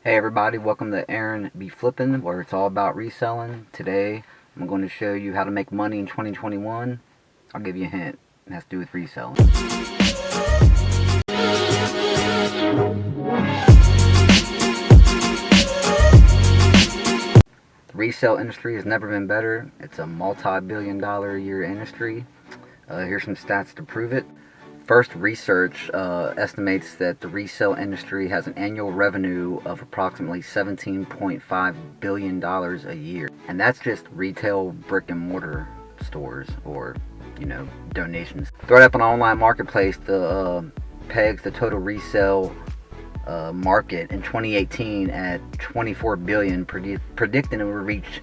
Hey everybody, welcome to Aaron Be Flippin', where it's all about reselling. Today, I'm going to show you how to make money in 2021. I'll give you a hint. It has to do with reselling. The resale industry has never been better. It's a multi-billion-dollar a year industry. Here's some stats to prove it. First research estimates that the resale industry has an annual revenue of approximately $17.5 billion a year. And that's just retail brick and mortar stores or, donations. Throw it up on an online marketplace, pegs the total resale market in 2018 at $24 billion, predicting it will reach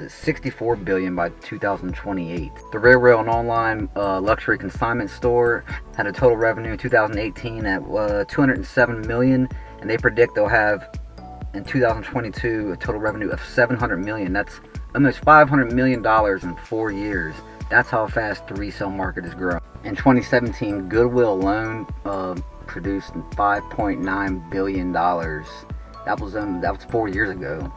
64 billion by 2028. The Railroad and online luxury consignment store had a total revenue in 2018 at 207 million, and they predict they'll have in 2022 a total revenue of 700 million. That's almost $500 million in 4 years. That's how fast the resale market is growing. In 2017, Goodwill alone produced $5.9 billion. That was 4 years ago.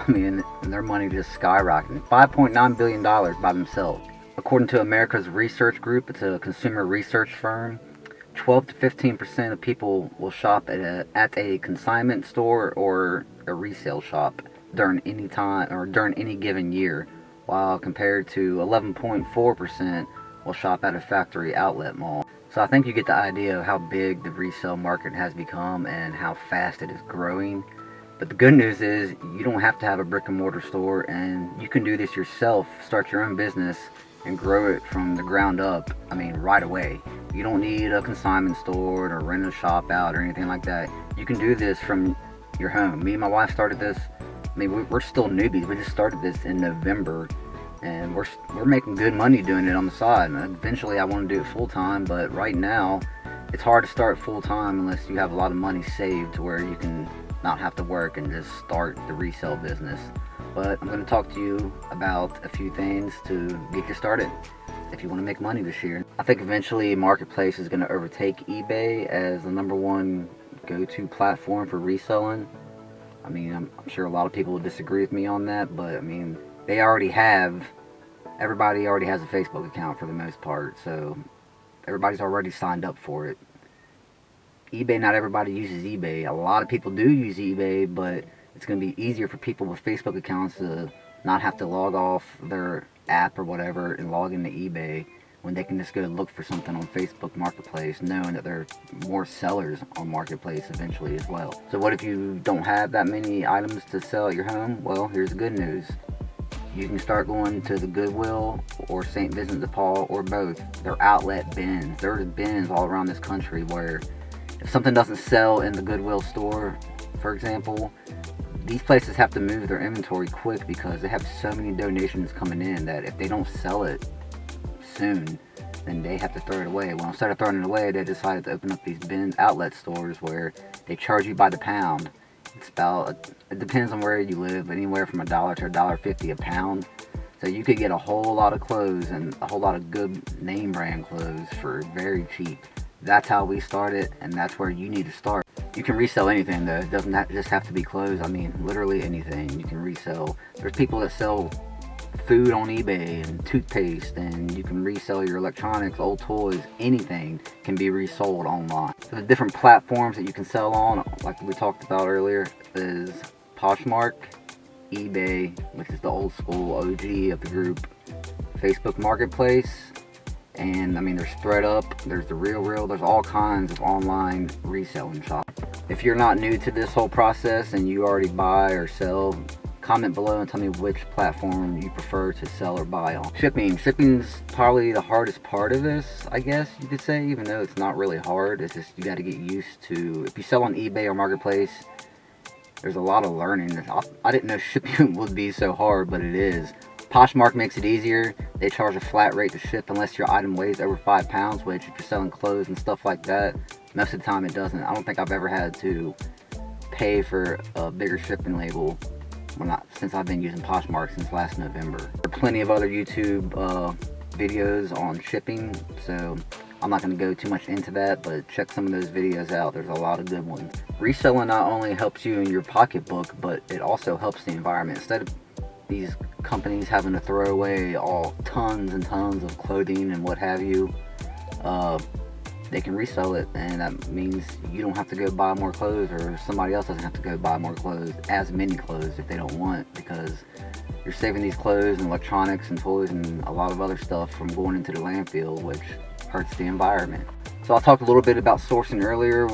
And their money just skyrocketed. $5.9 billion by themselves. According to America's Research Group, it's a consumer research firm, 12 to 15% of people will shop at a consignment store or a resale shop during any time or during any given year, while compared to 11.4% will shop at a factory outlet mall. So I think you get the idea of how big the resale market has become and how fast it is growing. But the good news is you don't have to have a brick and mortar store, and you can do this yourself, start your own business and grow it from the ground up, right away. You don't need a consignment store or rent a shop out or anything like that. You can do this from your home. Me and my wife started this, we're still newbies. We just started this in November. And we're making good money doing it on the side. And eventually I want to do it full time, but right now it's hard to start full time unless you have a lot of money saved to where you can not have to work and just start the resale business. But I'm going to talk to you about a few things to get you started if you want to make money this year. I think eventually Marketplace is going to overtake eBay as the #1 go-to platform for reselling. I'm sure a lot of people will disagree with me on that, but everybody already has a Facebook account for the most part, so everybody's already signed up for it. eBay, not everybody uses eBay. A lot of people do use eBay, but it's going to be easier for people with Facebook accounts to not have to log off their app or whatever and log into eBay when they can just go look for something on Facebook Marketplace, knowing that there are more sellers on Marketplace eventually as well. So what if you don't have that many items to sell at your home? Well, here's the good news. You can start going to the Goodwill or St. Vincent de Paul or both. They're outlet bins. There's bins all around this country where if something doesn't sell in the Goodwill store, for example, these places have to move their inventory quick because they have so many donations coming in that if they don't sell it soon, then they have to throw it away. Well, instead of throwing it away, they decided to open up these bins outlet stores where they charge you by the pound. It depends on where you live, but anywhere from $1 to $1.50 a pound. So you could get a whole lot of clothes and a whole lot of good name brand clothes for very cheap. That's how we started, and that's where you need to start. You can resell anything though. It doesn't just have to be clothes. Literally anything you can resell. There's people that sell food on eBay and toothpaste, and you can resell your electronics, old toys, anything can be resold online. So the different platforms that you can sell on, like we talked about earlier, is Poshmark, eBay, which is the old school OG of the group, Facebook Marketplace, and there's ThreadUp, there's the RealReal, there's all kinds of online reselling shops. If you're not new to this whole process and you already buy or sell, comment below and tell me which platform you prefer to sell or buy on. Shipping's probably the hardest part of this, I guess you could say, even though it's not really hard. It's just you got to get used to. If you sell on eBay or Marketplace, there's a lot of learning. I didn't know shipping would be so hard, but it is. Poshmark makes it easier. They charge a flat rate to ship unless your item weighs over 5 pounds, which if you're selling clothes and stuff like that, most of the time it doesn't. I don't think I've ever had to pay for a bigger shipping label since I've been using Poshmark since last November. There are plenty of other YouTube videos on shipping, so I'm not going to go too much into that, but check some of those videos out. There's a lot of good ones. reselling not only helps you in your pocketbook, but it also helps the environment. Instead of these companies having to throw away all tons and tons of clothing and what have you, they can resell it, and that means you don't have to go buy more clothes, or somebody else doesn't have to go buy more clothes, as many clothes if they don't want, because you're saving these clothes and electronics and toys and a lot of other stuff from going into the landfill, which hurts the environment. So I talked a little bit about sourcing earlier,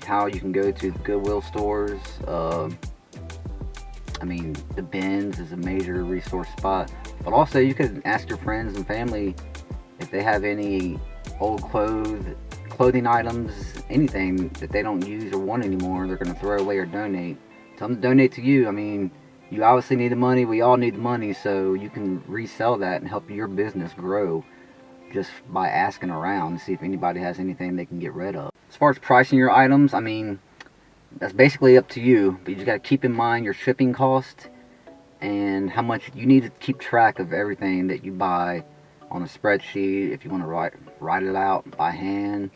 how you can go to Goodwill stores. I mean, the bins is a major resource spot, but also you could ask your friends and family if they have any old clothing items, anything that they don't use or want anymore, they're going to throw away or donate. Tell them to donate to you. I mean, you obviously need the money, we all need the money, so you can resell that and help your business grow just by asking around to see if anybody has anything they can get rid of. As far as pricing your items, I mean, that's basically up to you, but you just got to keep in mind your shipping cost and how much you need to keep track of everything that you buy on a spreadsheet. If you want to write it out by hand,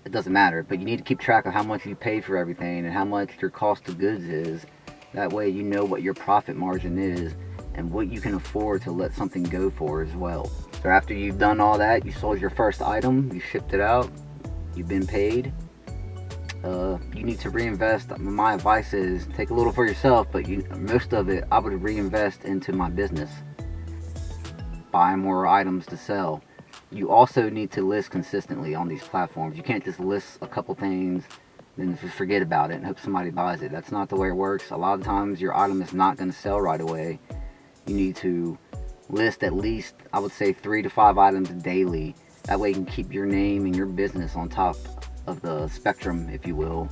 it doesn't matter, but you need to keep track of how much you pay for everything and how much your cost of goods is. That way you know what your profit margin is and what you can afford to let something go for as well. So after you've done all that, you sold your first item, you shipped it out, you've been paid, you need to reinvest. My advice is take a little for yourself, but most of it I would reinvest into my business. Buy more items to sell. You also need to list consistently on these platforms. You can't just list a couple things then just forget about it and hope somebody buys it. That's not the way it works. A lot of times your item is not going to sell right away. You need to list at least, I would say, 3 to 5 items daily. That way you can keep your name and your business on top of the spectrum, if you will,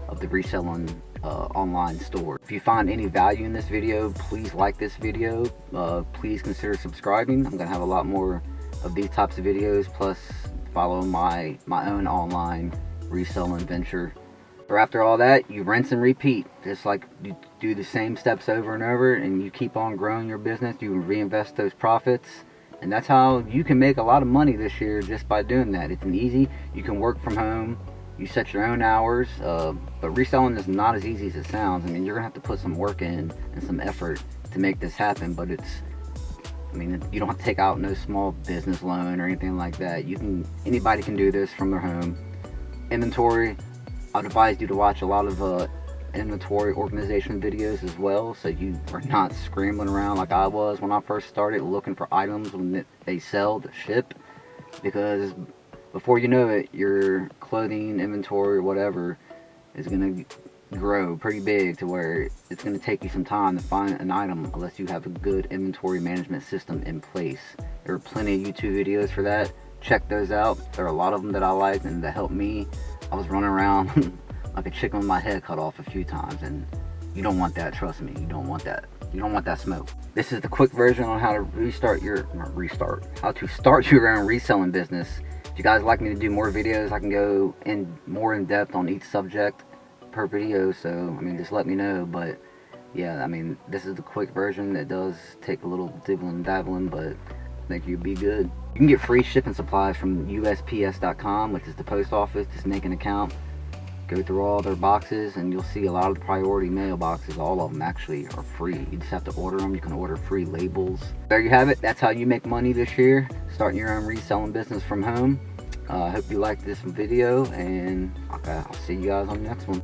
of the reselling online store. If you find any value in this video, please like this video. Please consider subscribing. I'm going to have a lot more of these types of videos, plus follow my own online reselling venture. So after all that, you rinse and repeat. Just like you do the same steps over and over, and you keep on growing your business. You reinvest those profits, and that's how you can make a lot of money this year, just by doing that. It's easy. You can work from home. You set your own hours, but reselling is not as easy as it sounds. I mean, you're gonna have to put some work in and some effort to make this happen, but you don't have to take out no small business loan or anything like that. Anybody can do this from their home. Inventory, I'd advise you to watch a lot of inventory organization videos as well, so you are not scrambling around like I was when I first started, looking for items when they sell to ship, because before you know it, your clothing inventory or whatever is going to grow pretty big to where it's going to take you some time to find an item unless you have a good inventory management system in place. There are plenty of YouTube videos for that. Check those out. There are a lot of them that I like and that helped me. I was running around like a chicken with my head cut off a few times, and you don't want that. Trust me, you don't want that. You don't want that smoke. This is the quick version on how to start your own reselling business. If you guys like me to do more videos, I can go more in depth on each subject per video, so just let me know. But yeah, this is the quick version. It does take a little dibbling and dabbling, but I think you'll be good. You can get free shipping supplies from USPS.com, which is the post office. Just make an account, go through all their boxes, and you'll see a lot of the priority mail boxes. All of them actually are free. You just have to order them. You can order free labels. There you have it. That's how you make money this year, starting your own reselling business from home. I hope you liked this video, and I'll see you guys on the next one.